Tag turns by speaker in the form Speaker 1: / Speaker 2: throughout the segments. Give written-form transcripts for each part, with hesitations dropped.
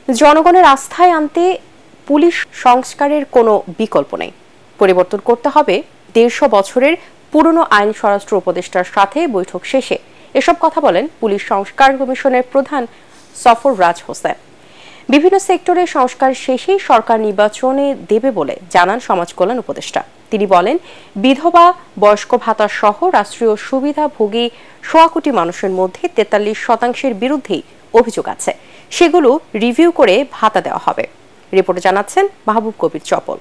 Speaker 1: জনগণের আস্থায় আনতে পুলিশ সংস্কারের কোনো বিকল্প নেই। পরিবর্তন করতে হবে 150 বছরের পুরনো আইন। স্বরাষ্ট্র উপদেষ্টার সাথে বৈঠক শেষে এসব কথা বলেন পুলিশ সংস্কার কমিশনের প্রধান সফররাজ হোসেন। বিভিন্ন সেক্টরে সংস্কার শেষেই সরকার নির্বাচনে দেবে বলে জানান সমাজ কল্যাণ উপদেষ্টা। তিনি বলেন, বিধবা, বয়স্ক ভাতা সহ রাষ্ট্রীয় সুবিধাভোগী 1.25 কোটি মানুষের মধ্যে 43% বিরুদ্ধেই অভিযোগ আছে, সেগুলো রিভিউ করে ভাতা দেওয়া হবে। রিপোর্টে জানাচ্ছেন মাহবুব কবির চপল।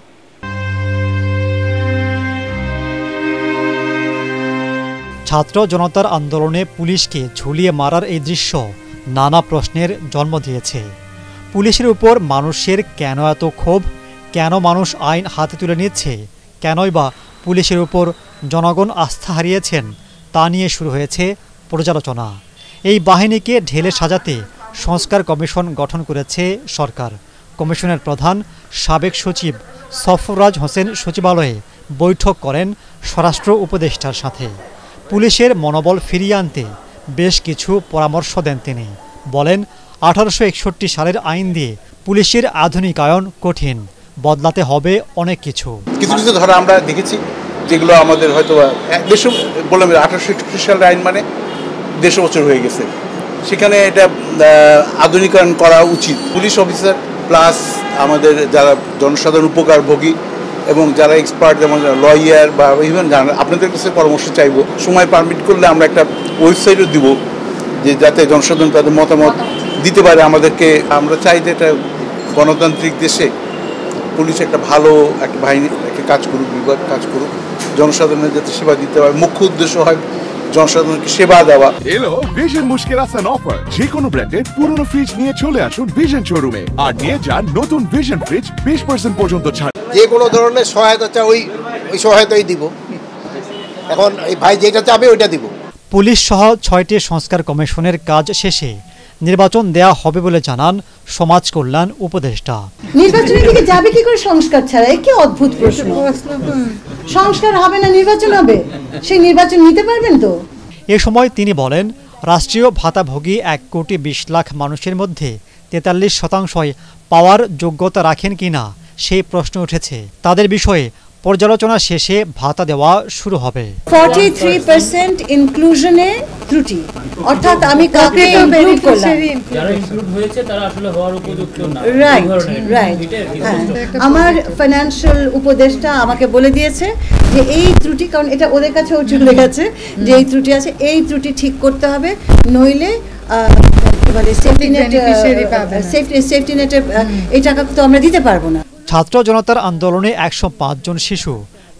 Speaker 2: ছাত্র জনতার আন্দোলনে পুলিশকে ঝুলিয়ে মারার এই দৃশ্য নানা প্রশ্নের জন্ম দিয়েছে। পুলিশের উপর মানুষের কেন এত ক্ষোভ? কেন মানুষ আইন হাতে তুলে নিচ্ছে? কেনই বা পুলিশের উপর জনগণ আস্থা হারিয়েছেন? তা নিয়ে শুরু হয়েছে পর্যালোচনা। এই বাহিনীকে ঢেলে সাজাতে সংস্কার কমিশন গঠন করেছে সরকার। কমিশনের প্রধান সাবেক সচিব সফররাজ হোসেন সচিবালয়ে বৈঠক করেন স্বরাষ্ট্র উপদেষ্টার সাথে। পুলিশের মনোবল ফিরিয়ে আনতে বেশ কিছু পরামর্শ দেন তিনি। বলেন, 1861 সালের আইন দিয়ে পুলিশের আধুনিকায়ন কঠিন, বদলাতে হবে অনেক কিছু।
Speaker 3: কিছু কিছু ধারা আমরা দেখেছি যেগুলো আমাদের হয়তো বললাম 1861 সালের আইন মানে 150 বছর হয়ে গেছে, সেখানে এটা আধুনিকায়ন করা উচিত। পুলিশ অফিসার প্লাস আমাদের যারা জনসাধারণ উপকারভোগী এবং যারা এক্সপার্ট, যেমন লয়ার বা ইভেন আপনাদের কাছে পরামর্শ চাইব। সময় পারমিট করলে আমরা একটা ওয়েবসাইটও দিব, যে যাতে জনসাধারণ তাদের মতামত দিতে পারে আমাদেরকে। আমরা চাই যে এটা গণতান্ত্রিক দেশে পুলিশ একটা ভালো একটা বাহিনী একটা কাজ করুক, বিভাগ কাজ করুক, জনসাধারণের যাতে সেবা দিতে পারে। মুখ্য উদ্দেশ্য হয় জনসাধারণকে সেবা দেওয়া।
Speaker 4: এলো ভিশন মুশকিল আসান অফার। যে কোনো ব্র্যান্ডের পুরনো ফ্রিজ নিয়ে চলে আসুন ভিশন শোরুমে আর নিয়ে যান নতুন ভিশন ফ্রিজ 20% পর্যন্ত ছাড়।
Speaker 5: যে কোনো ধরনের সহায়তা চাই ওই সহায়তাই দিব। এখন এই ভাই যেটা চাবে ওইটা দিব।
Speaker 2: পুলিশ সহ 6টি সংস্কার কমিশনের কাজ শেষে নির্বাচন দেয়া হবে বলে জানান সমাজ কল্যাণ উপদেষ্টা।
Speaker 6: নির্বাচনের দিকে যাবে কি করে সংস্কার ছাড়া? কি অদ্ভুত প্রশ্ন। সংস্কার হবে না, নির্বাচন হবে, সেই নির্বাচন নিতে পারবেন তো?
Speaker 2: এ সময় তিনি বলেন, রাষ্ট্রীয় ভাতাভোগী 1,20,00,000 মানুষের মধ্যে 43% পাওয়ার যোগ্যতা রাখেন কিনা সেই প্রশ্ন উঠেছে। তাদের বিষয়ে পর্যালোচনা শেষে ভাতা দেওয়া শুরু হবে।
Speaker 6: 43% ইনক্লুশনে ত্রুটি, অর্থাৎ আমি কাকে ইনক্লুড করলাম,
Speaker 7: যারা ইনক্লুড হয়েছে তারা আসলে হওয়ার উপযুক্ত না।
Speaker 6: রাইট। আমার ফাইন্যান্সিয়াল উপদেষ্টা আমাকে বলে দিয়েছে যে এই ত্রুটি, কারণ এটা ওদের কাছেও চলে গেছে যে এই ত্রুটি আছে, এই ত্রুটি ঠিক করতে হবে, নইলে সেফটি নেটের এই টাকা তো আমরা দিতে পারবো না।
Speaker 2: ছাত্র জনতার আন্দোলনে 105 জন শিশু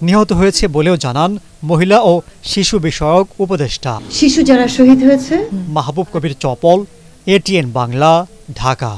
Speaker 2: নিহত হয়েছে বলেও জানান মহিলা ও শিশু বিষয়ক উপদেষ্টা।
Speaker 6: শিশু যারা শহীদ হয়েছে।
Speaker 2: মাহবুব কবির চপল, ATN বাংলা, ঢাকা।